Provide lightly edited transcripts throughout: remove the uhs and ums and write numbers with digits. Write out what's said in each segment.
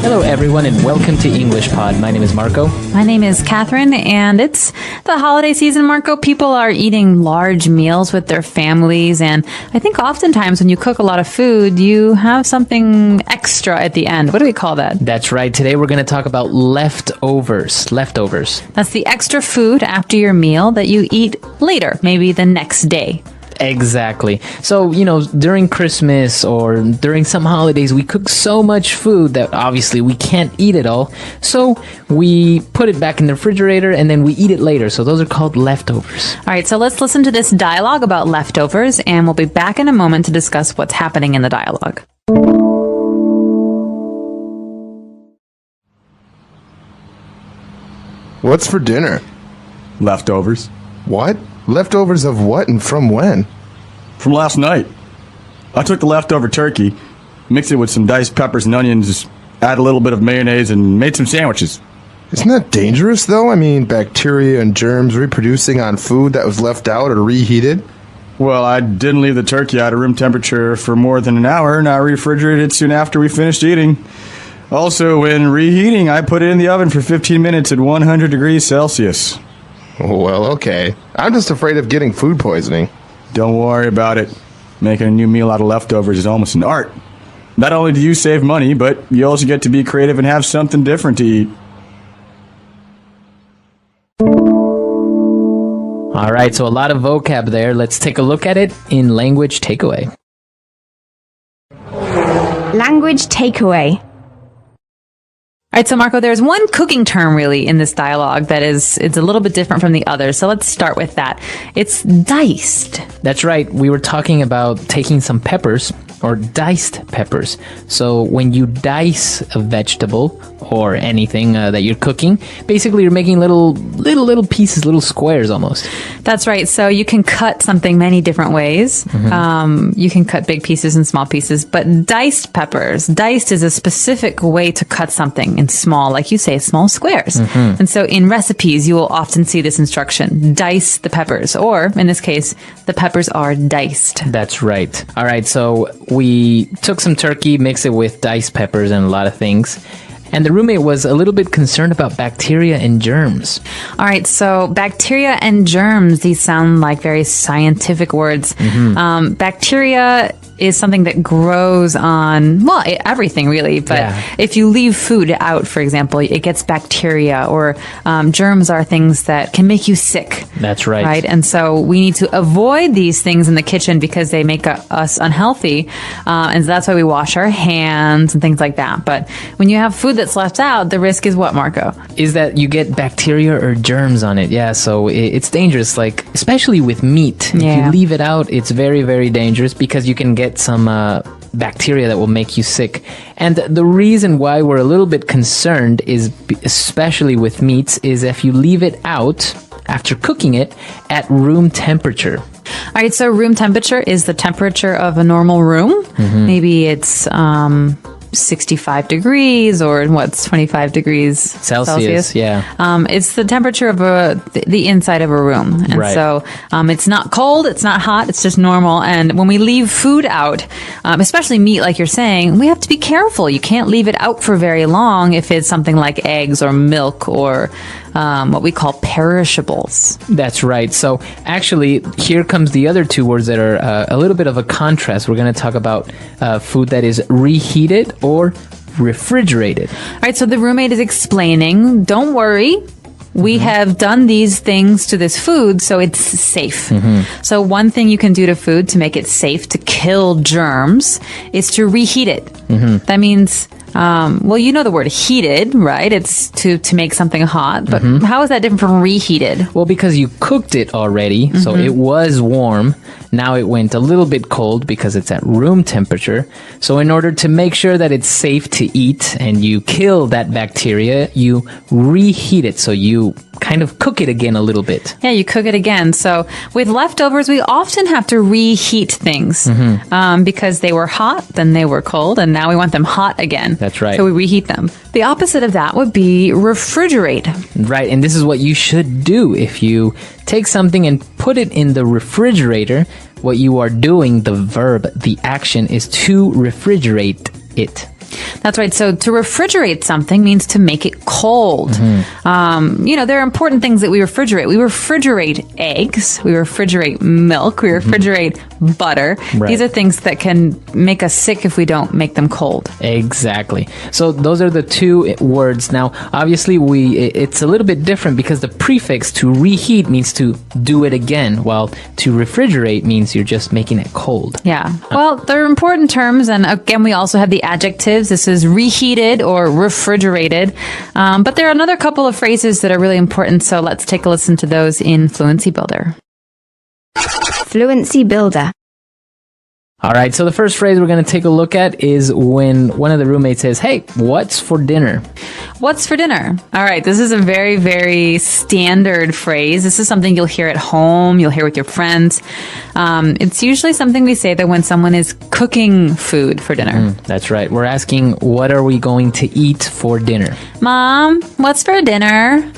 Hello, everyone, and welcome to English Pod. My name is Marco. My name is Catherine, and it's the holiday season, Marco. People are eating large meals with their families, and I think oftentimes when you cook a lot of food, you have something extra at the end. What do we call that? That's right. Today we're going to talk about leftovers. Leftovers. That's the extra food after your meal that you eat later, maybe the next day. Exactly. So, during Christmas or during some holidays, we cook so much food that obviously we can't eat it all. So we put it back in the refrigerator and then we eat it later. So those are called leftovers. All right, so let's listen to this dialogue about leftovers, and we'll be back in a moment to discuss what's happening in the dialogue. What's for dinner? Leftovers. What? Leftovers of what and from when? From last night. I took the leftover turkey, mixed it with some diced peppers and onions, add a little bit of mayonnaise, and made some sandwiches. Isn't that dangerous, though? I mean, bacteria and germs reproducing on food that was left out or reheated? Well, I didn't leave the turkey at room temperature for more than an hour, and I refrigerated it soon after we finished eating. Also, when reheating, I put it in the oven for 15 minutes at 100 degrees Celsius. Well, okay. I'm just afraid of getting food poisoning. Don't worry about it. Making a new meal out of leftovers is almost an art. Not only do you save money, but you also get to be creative and have something different to eat. All right, so a lot of vocab there. Let's take a look at it in Language Takeaway. Language takeaway. All right, so Marco, there's one cooking term really in this dialogue that it's a little bit different from the others. So let's start with that. It's diced. That's right. We were talking about taking some peppers or diced peppers. So when you dice a vegetable or anything that you're cooking, basically you're making little pieces, little squares almost. That's right. So you can cut something many different ways. Mm-hmm. You can cut big pieces and small pieces, but diced peppers, diced is a specific way to cut something in small, like you say, small squares. Mm-hmm. And so in recipes, you will often see this instruction, dice the peppers, or in this case, the peppers are diced. That's right. All right. So we took some turkey, mixed it with diced peppers and a lot of things. And the roommate was a little bit concerned about bacteria and germs. All right, so bacteria and germs, these sound like very scientific words. Mm-hmm. Bacteria is something that grows on, well, everything really. But if you leave food out, for example, it gets bacteria, or germs are things that can make you sick. That's right. Right, and so we need to avoid these things in the kitchen because they make us unhealthy. And so that's why we wash our hands and things like that. But when you have food that's left out, the risk is what, Marco? Is that you get bacteria or germs on it. Yeah, so it's dangerous, like especially with meat. If you leave it out, it's very, very dangerous because you can get some bacteria that will make you sick. And the reason why we're a little bit concerned is, especially with meats, is if you leave it out after cooking it at room temperature. All right, so room temperature is the temperature of a normal room. Mm-hmm. Maybe it's 65 degrees or 25 degrees Celsius. Yeah. It's the temperature of the inside of a room. And so it's not cold, it's not hot, it's just normal. And when we leave food out, especially meat, like you're saying, we have to be careful. You can't leave it out for very long if it's something like eggs or milk or what we call perishables. That's right. So actually, here comes the other two words that are a little bit of a contrast. We're going to talk about food that is reheated or refrigerated. All right, so the roommate is explaining, don't worry. We have done these things to this food, so it's safe. Mm-hmm. So one thing you can do to food to make it safe to kill germs is to reheat it. Mm-hmm. That means, well, you know the word heated, right? It's to make something hot. But how is that different from reheated? Well, because you cooked it already, so it was warm. Now it went a little bit cold because it's at room temperature. So in order to make sure that it's safe to eat and you kill that bacteria, you reheat it. So you kind of cook it again a little bit. Yeah, you cook it again. So with leftovers, we often have to reheat things because they were hot, then they were cold, and now we want them hot again. That's right. So we reheat them. The opposite of that would be refrigerate. Right, and this is what you should do. If you take something and put it in the refrigerator, what you are doing, the verb, the action, is to refrigerate it. That's right. So to refrigerate something means to make it cold. There are important things that we refrigerate. We refrigerate eggs. We refrigerate milk. We refrigerate butter. Right. These are things that can make us sick if we don't make them cold. Exactly. So those are the two words. Now, obviously, it's a little bit different because the prefix to reheat means to do it again, while to refrigerate means you're just making it cold. Yeah. Well, they're important terms. And again, we also have the adjectives. This is reheated or refrigerated. But there are another couple of phrases that are really important. So let's take a listen to those in Fluency Builder. Fluency Builder. All right, so the first phrase we're going to take a look at is when one of the roommates says, "Hey, what's for dinner?" What's for dinner? All right, this is a very, very standard phrase. This is something you'll hear at home, you'll hear with your friends. It's usually something we say that when someone is cooking food for dinner. That's right. We're asking, what are we going to eat for dinner? Mom, what's for dinner?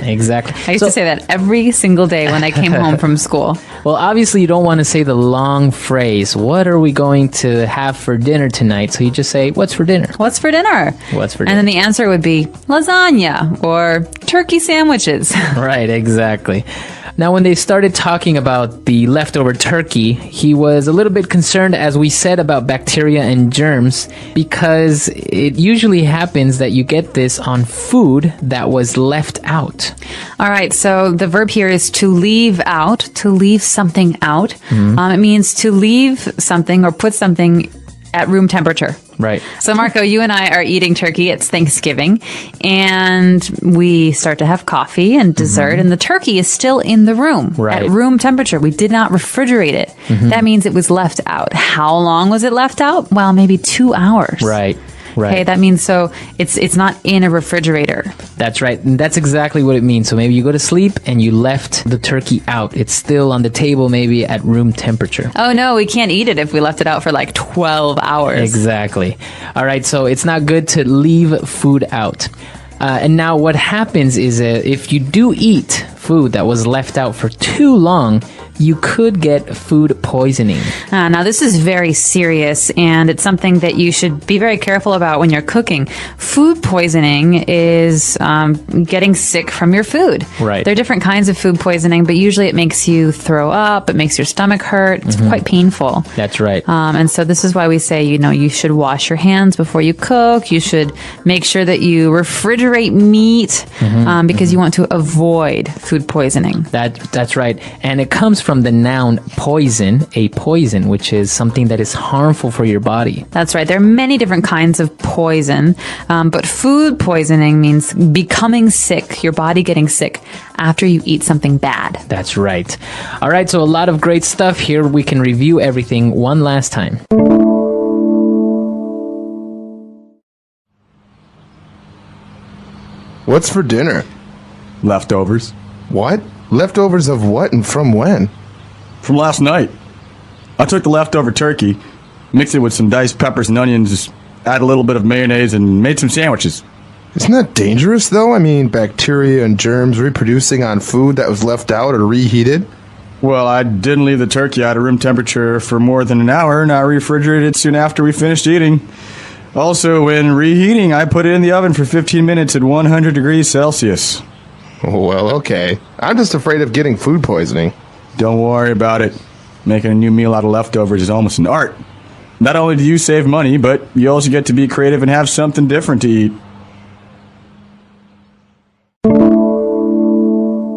Exactly. I used to say that every single day when I came home from school. Well, obviously, you don't want to say the long phrase, what are we going to have for dinner tonight? So you just say, what's for dinner? What's for dinner? What's for And dinner? then the answer would be lasagna or turkey sandwiches. Right, exactly. Now, when they started talking about the leftover turkey, he was a little bit concerned, as we said, about bacteria and germs, because it usually happens that you get this on food that was left out. All right, so the verb here is to leave out, to leave something out. It means to leave something or put something at room temperature. Right. So, Marco, you and I are eating turkey. It's Thanksgiving, and we start to have coffee and dessert, and the turkey is still in the room Right. at room temperature. We did not refrigerate it. That means it was left out. How long was it left out? Well, maybe 2 hours. Right. Right. Okay, that means so it's not in a refrigerator. That's right. And that's exactly what it means. So maybe you go to sleep and you left the turkey out. It's still on the table, maybe at room temperature. Oh no, we can't eat it if we left it out for like 12 hours. Exactly. All right. So it's not good to leave food out. And now what happens is if you do eat food that was left out for too long, you could get food poisoning. Now, this is very serious, and it's something that you should be very careful about when you're cooking. Food poisoning is getting sick from your food. Right. There are different kinds of food poisoning, but usually it makes you throw up, it makes your stomach hurt. It's quite painful. That's right. And so this is why we say, you should wash your hands before you cook. You should make sure that you refrigerate meat because you want to avoid food poisoning. That's right. And it comes from the noun poison, a poison, which is something that is harmful for your body. That's right. There are many different kinds of poison, but food poisoning means becoming sick, your body getting sick after you eat something bad. That's right. All right, so a lot of great stuff here. We can review everything one last time. What's for dinner? Leftovers. What? Leftovers of what and from when? From last night. I took the leftover turkey, mixed it with some diced peppers and onions, just add a little bit of mayonnaise, and made some sandwiches. Isn't that dangerous, though? I mean, bacteria and germs reproducing on food that was left out or reheated? Well, I didn't leave the turkey out at room temperature for more than an hour, and I refrigerated it soon after we finished eating. Also, when reheating, I put it in the oven for 15 minutes at 100 degrees Celsius. Well, okay. I'm just afraid of getting food poisoning. Don't worry about it. Making a new meal out of leftovers is almost an art. Not only do you save money, but you also get to be creative and have something different to eat.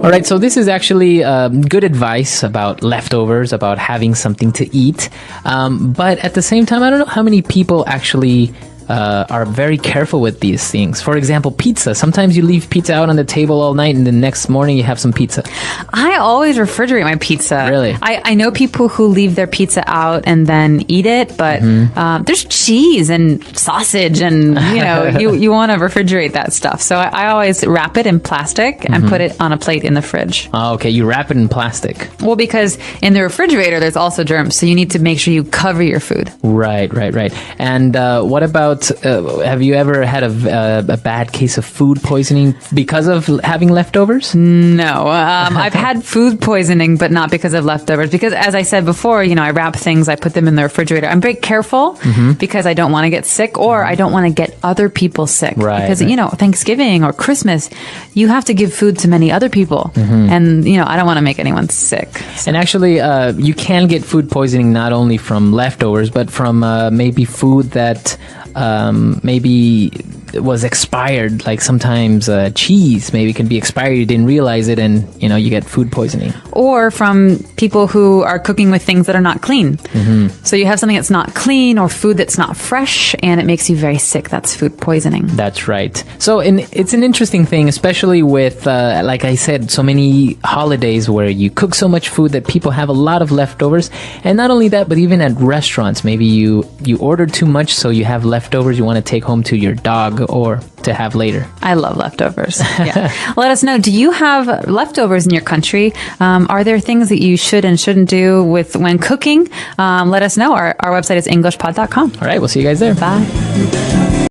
All right, so this is actually good advice about leftovers, about having something to eat. But at the same time, I don't know how many people actually are very careful with these things. For example, pizza. Sometimes you leave pizza out on the table all night and the next morning you have some pizza. I always refrigerate my pizza. Really? I know people who leave their pizza out and then eat it, but there's cheese and sausage and, you want to refrigerate that stuff. So I always wrap it in plastic and put it on a plate in the fridge. Oh, okay, you wrap it in plastic. Well, because in the refrigerator, there's also germs, so you need to make sure you cover your food. Right. And what about about, have you ever had a bad case of food poisoning because of having leftovers? No, I've had food poisoning, but not because of leftovers. Because as I said before, I wrap things, I put them in the refrigerator. I'm very careful because I don't want to get sick, or I don't want to get other people sick. Right. Because, Thanksgiving or Christmas, you have to give food to many other people. And, I don't want to make anyone sick. So. And actually, you can get food poisoning not only from leftovers, but from maybe food that maybe was expired. Like sometimes cheese maybe can be expired. You didn't realize it, and you get food poisoning. Or from people who are cooking with things that are not clean. So you have something that's not clean or food that's not fresh, and it makes you very sick. That's food poisoning. That's right. So it's an interesting thing, especially with, like I said, so many holidays where you cook so much food that people have a lot of leftovers. And not only that, but even at restaurants, maybe you ordered too much, so you have leftovers you want to take home to your dog or to have later. I love leftovers. Yeah. Let us know. Do you have leftovers in your country? Are there things that you should and shouldn't do when cooking? Let us know. Our website is EnglishPod.com. All right. We'll see you guys there. Bye.